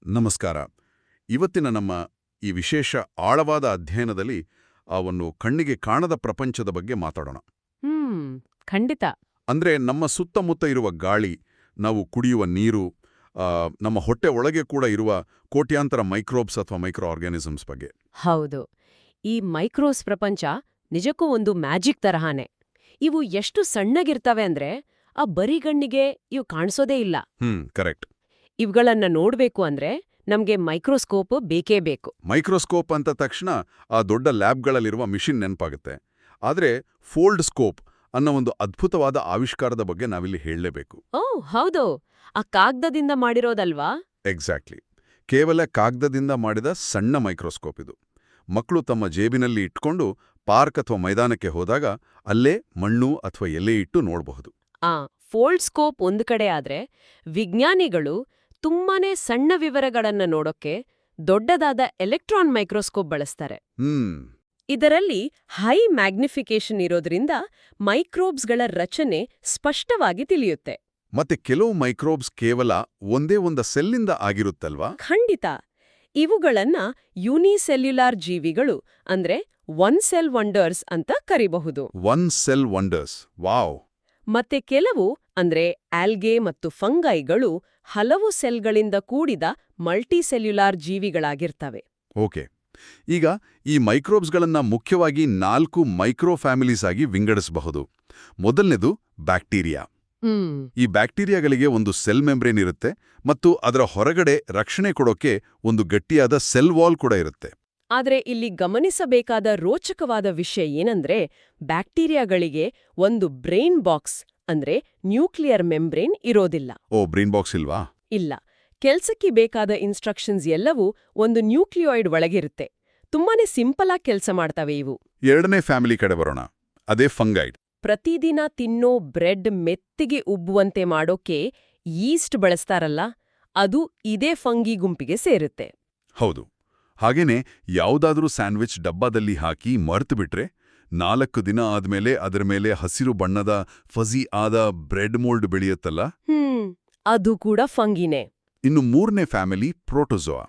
ನಮಸ್ಕಾರ. ಇವತ್ತಿನ ನಮ್ಮ ಈ ವಿಶೇಷ ಆಳವಾದ ಅಧ್ಯಯನದಲ್ಲಿ ಆ ಒಂದು ಕಣ್ಣಿಗೆ ಕಾಣದ ಪ್ರಪಂಚದ ಬಗ್ಗೆ ಮಾತಾಡೋಣ. ಖಂಡಿತ. ಅಂದ್ರೆ ನಮ್ಮ ಸುತ್ತಮುತ್ತ ಇರುವ ಗಾಳಿ, ನಾವು ಕುಡಿಯುವ ನೀರು, ನಮ್ಮ ಹೊಟ್ಟೆ ಒಳಗೆ ಕೂಡ ಇರುವ ಕೋಟ್ಯಾಂತರ ಮೈಕ್ರೋಬ್ಸ್ ಅಥವಾ ಮೈಕ್ರೋ ಆರ್ಗ್ಯಾನಿಸಮ್ಸ್ ಬಗ್ಗೆ. ಹೌದು, ಈ ಮೈಕ್ರೋಸ್ ಪ್ರಪಂಚ ನಿಜಕ್ಕೂ ಒಂದು ಮ್ಯಾಜಿಕ್ ತರಹಾನೆ. ಇವು ಎಷ್ಟು ಸಣ್ಣಗಿರ್ತವೆ ಅಂದ್ರೆ ಆ ಬರಿಗಣ್ಣಿಗೆ ಇವು ಕಾಣಿಸೋದೇ ಇಲ್ಲ. ಕರೆಕ್ಟ್. ಇವುಗಳನ್ನ ನೋಡ್ಬೇಕು ಅಂದ್ರೆ ನಮ್ಗೆ ಮೈಕ್ರೋಸ್ಕೋಪ್ ಬೇಕೇ ಬೇಕು. ಮೈಕ್ರೋಸ್ಕೋಪ್ ಅಂತ ತಕ್ಷಣ ಆ ದೊಡ್ಡ ಲ್ಯಾಬ್ಗಳಲ್ಲಿರುವ ಮಿಷಿನ್ ನೆನಪಾಗುತ್ತೆ. ಆದರೆ ಫೋಲ್ಡ್ ಸ್ಕೋಪ್ ಅನ್ನೋ ಒಂದು ಅದ್ಭುತವಾದ ಆವಿಷ್ಕಾರದ ಬಗ್ಗೆ ನಾವಿಲ್ಲಿ ಹೇಳಲೇಬೇಕು. ಹೌದು, ಆ ಕಾಗ್ದದಿಂದ ಮಾಡಿರೋದಲ್ವಾ? ಎಕ್ಸಾಕ್ಟ್ಲಿ. ಕೇವಲ ಕಾಗ್ದದಿಂದ ಮಾಡಿದ ಸಣ್ಣ ಮೈಕ್ರೋಸ್ಕೋಪ್ ಇದು. ಮಕ್ಕಳು ತಮ್ಮ ಜೇಬಿನಲ್ಲಿ ಇಟ್ಕೊಂಡು ಪಾರ್ಕ್ ಅಥವಾ ಮೈದಾನಕ್ಕೆ ಹೋದಾಗ ಅಲ್ಲೇ ಮಣ್ಣು ಅಥವಾ ಎಲೆ ಇಟ್ಟು ನೋಡಬಹುದು. ಫೋಲ್ಡ್ ಸ್ಕೋಪ್ ಒಂದು ಕಡೆ ಆದ್ರೆ, ವಿಜ್ಞಾನಿಗಳು ತುಂಬಾನೇ ಸಣ್ಣ ವಿವರಗಳನ್ನ ನೋಡೋಕೆ ದೊಡ್ಡದಾದ ಎಲೆಕ್ಟ್ರಾನ್ ಮೈಕ್ರೋಸ್ಕೋಪ್ ಬಳಸ್ತಾರೆ. ಇದರಲ್ಲಿ ಹೈ ಮ್ಯಾಗ್ನಿಫಿಕೇಶನ್ ಇರೋದ್ರಿಂದ ಮೈಕ್ರೋಬ್ಸ್ಗಳ ರಚನೆ ಸ್ಪಷ್ಟವಾಗಿ ತಿಳಿಯುತ್ತೆ. ಮತ್ತೆ ಕೆಲವು ಮೈಕ್ರೋಬ್ಸ್ ಕೇವಲ ಒಂದೇ ಒಂದು ಸೆಲ್ಲಿಂದ ಆಗಿರುತ್ತಲ್ವಾ? ಖಂಡಿತ. ಇವುಗಳನ್ನ ಯೂನಿಸೆಲ್ಯುಲಾರ್ ಜೀವಿಗಳು ಅಂದ್ರೆ ಒನ್ ಸೆಲ್ ವಂಡರ್ಸ್ ಅಂತ ಕರಿಬಹುದು. One cell wonders, wow. ಮತ್ತೆ ಕೆಲವು ಅಂದ್ರೆ ಆಲ್ಗೆ ಮತ್ತು ಫಂಗೈಗಳು ಹಲವು ಸೆಲ್ಗಳಿಂದ ಕೂಡಿದ ಮಲ್ಟಿಸೆಲ್ಯುಲಾರ್ ಜೀವಿಗಳಾಗಿರ್ತವೆ. ಓಕೆ. ಈಗ ಈ ಮೈಕ್ರೋಬ್ಸ್ಗಳನ್ನ ಮುಖ್ಯವಾಗಿ 4 ಮೈಕ್ರೋ ಫ್ಯಾಮಿಲೀಸ್ ಆಗಿ ವಿಂಗಡಿಸಬಹುದು. ಮೊದಲನೇದು ಬ್ಯಾಕ್ಟೀರಿಯಾ. ಈ ಬ್ಯಾಕ್ಟೀರಿಯಾಗಳಿಗೆ ಒಂದು ಸೆಲ್ ಮೆಂಬ್ರೇನ್ ಇರುತ್ತೆ ಮತ್ತು ಅದರ ಹೊರಗಡೆ ರಕ್ಷಣೆ ಕೊಡೋಕೆ ಒಂದು ಗಟ್ಟಿಯಾದ ಸೆಲ್ ವಾಲ್ ಕೂಡ ಇರುತ್ತೆ. ಆದ್ರೆ ಇಲ್ಲಿ ಗಮನಿಸಬೇಕಾದ ರೋಚಕವಾದ ವಿಷಯ ಏನಂದ್ರೆ, ಬ್ಯಾಕ್ಟೀರಿಯಾಗಳಿಗೆ ಒಂದು ಬ್ರೈನ್ ಬಾಕ್ಸ್ ಅಂದ್ರೆ ನ್ಯೂಕ್ಲಿಯರ್ ಮೆಂಬ್ರೇನ್ ಇರೋದಿಲ್ಲ. ಬ್ರೈನ್ ಬಾಕ್ಸ್ ಇಲ್ವಾ? ಇಲ್ಲ. ಕೆಲ್ಸಕ್ಕೆ ಬೇಕಾದ ಇನ್ಸ್ಟ್ರಕ್ಷನ್ಸ್ ಎಲ್ಲವೂ ಒಂದು ನ್ಯೂಕ್ಲಿಯಾಯ್ಡ್ ಒಳಗಿರುತ್ತೆ. ತುಂಬಾನೇ ಸಿಂಪಲ್ ಆಗಿ ಕೆಲಸ ಮಾಡ್ತವೆ ಇವು. ಎರಡನೇ ಫ್ಯಾಮಿಲಿ ಕಡೆ ಬರೋಣ, ಅದೇ ಫಂಗೈಡ್. ಪ್ರತಿದಿನ ತಿನ್ನೋ ಬ್ರೆಡ್ ಮೆತ್ತಿಗೆ ಉಬ್ಬುವಂತೆ ಮಾಡೋಕೆ ಯೀಸ್ಟ್ ಬಳಸ್ತಾರಲ್ಲ, ಅದು ಇದೇ ಫಂಗಿ ಗುಂಪಿಗೆ ಸೇರುತ್ತೆ. ಹೌದು. ಹಾಗೇನೆ ಯಾವುದಾದ್ರೂ ಸ್ಯಾಂಡ್ವಿಚ್ ಡಬ್ಬದಲ್ಲಿ ಹಾಕಿ ಮರ್ತು ಬಿಟ್ರೆ 4 ದಿನ ಆದ್ಮೇಲೆ ಅದರ ಮೇಲೆ ಹಸಿರು ಬಣ್ಣದ ಫಜಿ ಆದ ಬ್ರೆಡ್ ಮೋಲ್ಡ್ ಬೆಳೆಯುತ್ತಲ್ಲ, ಅದು ಕೂಡ ಫಂಗಿನೇ. ಇನ್ನು ಮೂರನೇ ಫ್ಯಾಮಿಲಿ ಪ್ರೋಟೋಜೋआ.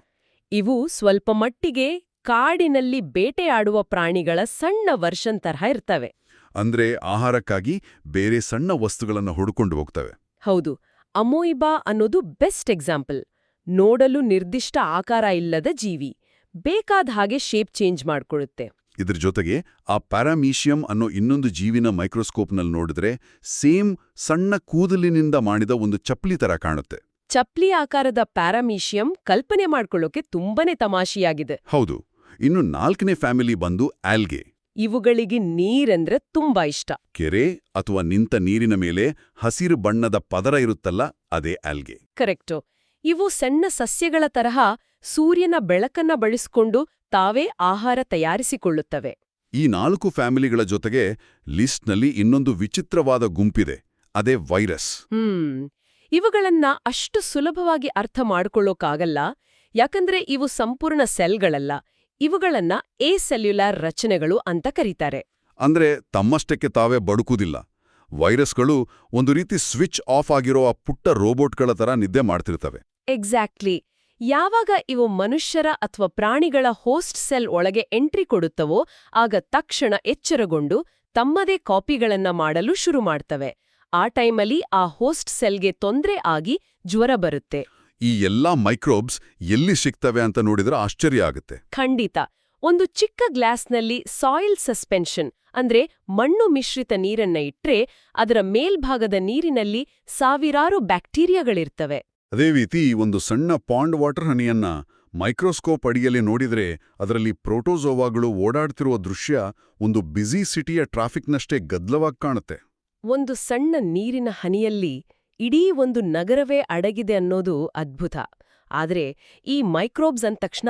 ಇವು ಸ್ವಲ್ಪ ಮಟ್ಟಿಗೆ ಕಾಡಿನಲ್ಲಿ ಬೇಟೆಯಾಡುವ ಪ್ರಾಣಿಗಳ ಸಣ್ಣ ವರ್ಷನ್ ತರಹ ಇರ್ತವೆ. ಅಂದ್ರೆ ಆಹಾರಕ್ಕಾಗಿ ಬೇರೆ ಸಣ್ಣ ವಸ್ತುಗಳನ್ನು ಹುಡುಕೊಂಡು ಹೋಗ್ತವೆ. ಹೌದು. ಅಮೋಯಿಬಾ ಅನ್ನೋದು ಬೆಸ್ಟ್ ಎಕ್ಸಾಂಪಲ್. ನೋಡಲು ನಿರ್ದಿಷ್ಟ ಆಕಾರ ಇಲ್ಲದ ಜೀವಿ, ಬೇಕಾದ ಹಾಗೆ ಶೇಪ್ ಚೇಂಜ್ ಮಾಡ್ಕೊಳ್ಳುತ್ತೆ. ಇದ್ರ ಜೊತೆಗೆ ಆ ಪ್ಯಾರಾಮೀಷಿಯಂ ಅನ್ನೋ ಇನ್ನೊಂದು ಜೀವಿನ ಮೈಕ್ರೋಸ್ಕೋಪ್ನಲ್ಲಿ ನೋಡಿದ್ರೆ ಸೇಮ್ ಸಣ್ಣ ಕೂದಲಿನಿಂದ ಮಾಡಿದ ಒಂದು ಚಪ್ಪಲಿ ತರ ಕಾಣುತ್ತೆ. ಚಪ್ಪಲಿ ಆಕಾರದ ಪ್ಯಾರಾಮೀಷಿಯಂ ಕಲ್ಪನೆ ಮಾಡ್ಕೊಳ್ಳೋಕೆ ತುಂಬಾನೇ ತಮಾಷೆಯಾಗಿದೆ. ಹೌದು. ಇನ್ನು 4ನೇ ಫ್ಯಾಮಿಲಿ ಬಂದು ಆಲ್ಗೆ. ಇವುಗಳಿಗೆ ನೀರೆಂದ್ರೆ ತುಂಬಾ ಇಷ್ಟ. ಕೆರೆ ಅಥವಾ ನಿಂತ ನೀರಿನ ಮೇಲೆ ಹಸಿರು ಬಣ್ಣದ ಪದರ ಇರುತ್ತಲ್ಲ, ಅದೇ ಆಲ್ಗೆ. ಕರೆಕ್ಟು. ಇವು ಸಣ್ಣ ಸಸ್ಯಗಳ ತರಹ ಸೂರ್ಯನ ಬೆಳಕನ್ನ ಬಳಸಿಕೊಂಡು ತಾವೇ ಆಹಾರ ತಯಾರಿಸಿಕೊಳ್ಳುತ್ತವೆ. ಈ 4 ಫ್ಯಾಮಿಲಿಗಳ ಜೊತೆಗೆ ಲಿಸ್ಟ್ನಲ್ಲಿ ಇನ್ನೊಂದು ವಿಚಿತ್ರವಾದ ಗುಂಪಿದೆ, ಅದೇ ವೈರಸ್. ಇವುಗಳನ್ನ ಅಷ್ಟು ಸುಲಭವಾಗಿ ಅರ್ಥ ಮಾಡ್ಕೊಳ್ಳೋಕ್ಕಾಗಲ್ಲ, ಯಾಕಂದ್ರೆ ಇವು ಸಂಪೂರ್ಣ ಸೆಲ್ಗಳಲ್ಲ. ಇವುಗಳನ್ನ ಎಸೆಲ್ಯುಲಾರ್ ರಚನೆಗಳು ಅಂತ ಕರೀತಾರೆ. ಅಂದ್ರೆ ತಮ್ಮಷ್ಟಕ್ಕೆ ತಾವೇ ಬಡುಕುದಿಲ್ಲ. ವೈರಸ್ಗಳು ಒಂದು ರೀತಿ ಸ್ವಿಚ್ ಆಫ್ ಆಗಿರೋ ಆ ಪುಟ್ಟ ರೋಬೋಟ್ಗಳ ತರ ನಿದ್ದೆ ಮಾಡ್ತಿರ್ತವೆ. ಎಕ್ಸಾಕ್ಟ್ಲಿ. ಯಾವಾಗ ಇವು ಮನುಷ್ಯರ ಅಥವಾ ಪ್ರಾಣಿಗಳ ಹೋಸ್ಟ್ ಸೆಲ್ ಒಳಗೆ ಎಂಟ್ರಿ ಕೊಡುತ್ತವೋ ಆಗ ತಕ್ಷಣ ಎಚ್ಚರಗೊಂಡು ತಮ್ಮದೇ ಕಾಪಿಗಳನ್ನ ಮಾಡಲು ಶುರು ಮಾಡ್ತವೆ. ಆ ಟೈಮಲ್ಲಿ ಆ ಹೋಸ್ಟ್ ಸೆಲ್ಗೆ ತೊಂದ್ರೆ ಆಗಿ ಜ್ವರ ಬರುತ್ತೆ. ಈ ಎಲ್ಲಾ ಮೈಕ್ರೋಬ್ಸ್ ಎಲ್ಲಿ ಸಿಗ್ತವೆ ಅಂತ ನೋಡಿದ್ರೆ ಆಶ್ಚರ್ಯ ಆಗುತ್ತೆ. ಖಂಡಿತ. ಒಂದು ಚಿಕ್ಕ ಗ್ಲಾಸ್ನಲ್ಲಿ ಸಾಯಿಲ್ ಸಸ್ಪೆನ್ಷನ್ ಅಂದ್ರೆ ಮಣ್ಣು ಮಿಶ್ರಿತ ನೀರನ್ನ ಇಟ್ರೆ ಅದರ ಮೇಲ್ಭಾಗದ ನೀರಿನಲ್ಲಿ ಸಾವಿರಾರು ಬ್ಯಾಕ್ಟೀರಿಯಾಗಳಿರ್ತವೆ. ಅದೇ ರೀತಿ ಒಂದು ಸಣ್ಣ ಪಾಂಡ್ ವಾಟರ್ ಹನಿಯನ್ನ ಮೈಕ್ರೋಸ್ಕೋಪ್ ಅಡಿಯಲ್ಲಿ ನೋಡಿದ್ರೆ ಅದರಲ್ಲಿ ಪ್ರೋಟೋಜೋವಾಗಳು ಓಡಾಡ್ತಿರುವ ದೃಶ್ಯ ಒಂದು ಬ್ಯುಸಿ ಸಿಟಿಯ ಟ್ರಾಫಿಕ್ನಷ್ಟೇ ಗದ್ದಲವಾಗಿ ಕಾಣುತ್ತೆ. ಒಂದು ಸಣ್ಣ ನೀರಿನ ಹನಿಯಲ್ಲಿ ಇಡೀ ಒಂದು ನಗರವೇ ಅಡಗಿದೆ ಅನ್ನೋದು ಅದ್ಭುತ. ಆದ್ರೆ ಈ ಮೈಕ್ರೋಬ್ಸ್ ಅಂತಕ್ಷಣ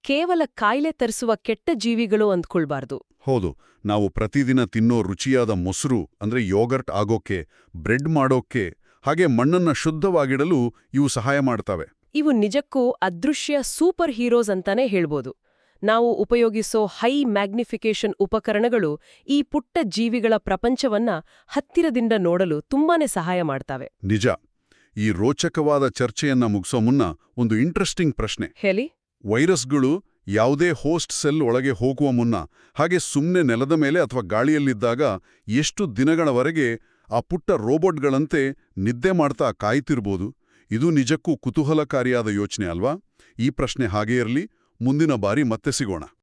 ಕೇವಲ ಕಾಯಿಲೆ ತರಿಸುವ ಕೆಟ್ಟ ಜೀವಿಗಳು ಅಂದ್ಕೊಳ್ಬಾರ್ದು. ಹೌದು. ನಾವು ಪ್ರತಿದಿನ ತಿನ್ನೋ ರುಚಿಯಾದ ಮೊಸರು ಅಂದ್ರೆ ಯೋಗರ್ಟ್ ಆಗೋಕೆ, ಬ್ರೆಡ್ ಮಾಡೋಕೆ, ಹಾಗೆ ಮಣ್ಣನ್ನ ಶುದ್ಧವಾಗಿಡಲು ಇವು ಸಹಾಯ ಮಾಡ್ತವೆ. ಇವು ನಿಜಕ್ಕೂ ಅದೃಶ್ಯ ಸೂಪರ್ ಹೀರೋಸ್ ಅಂತಾನೆ ಹೇಳ್ಬೋದು. ನಾವು ಉಪಯೋಗಿಸೋ ಹೈ ಮ್ಯಾಗ್ನಿಫಿಕೇಶನ್ ಉಪಕರಣಗಳು ಈ ಪುಟ್ಟ ಜೀವಿಗಳ ಪ್ರಪಂಚವನ್ನ ಹತ್ತಿರದಿಂದ ನೋಡಲು ತುಂಬಾನೇ ಸಹಾಯ ಮಾಡ್ತವೆ. ನಿಜ. ಈ ರೋಚಕವಾದ ಚರ್ಚೆಯನ್ನ ಮುಗಿಸೋ ಮುನ್ನ ಒಂದು ಇಂಟ್ರೆಸ್ಟಿಂಗ್ ಪ್ರಶ್ನೆ. ಹೇಳಿ. ವೈರಸ್ಗಳು ಯಾವುದೇ ಹೋಸ್ಟ್ ಸೆಲ್ ಒಳಗೆ ಹೋಗುವ ಮುನ್ನ ಹಾಗೆ ಸುಮ್ಮನೆ ನೆಲದ ಮೇಲೆ ಅಥವಾ ಗಾಳಿಯಲ್ಲಿದ್ದಾಗ ಎಷ್ಟು ದಿನಗಳವರೆಗೆ ಆ ಪುಟ್ಟ ರೋಬೋಟ್ಗಳಂತೆ ನಿದ್ದೆ ಮಾಡ್ತಾ ಕಾಯ್ತಿರ್ಬೋದು? ಇದು ನಿಜಕ್ಕೂ ಕುತೂಹಲಕಾರಿಯಾದ ಯೋಚನೆ ಅಲ್ವಾ? ಈ ಪ್ರಶ್ನೆ ಹಾಗೇ ಇರಲಿ. ಮುಂದಿನ ಬಾರಿ ಮತ್ತೆ ಸಿಗೋಣ.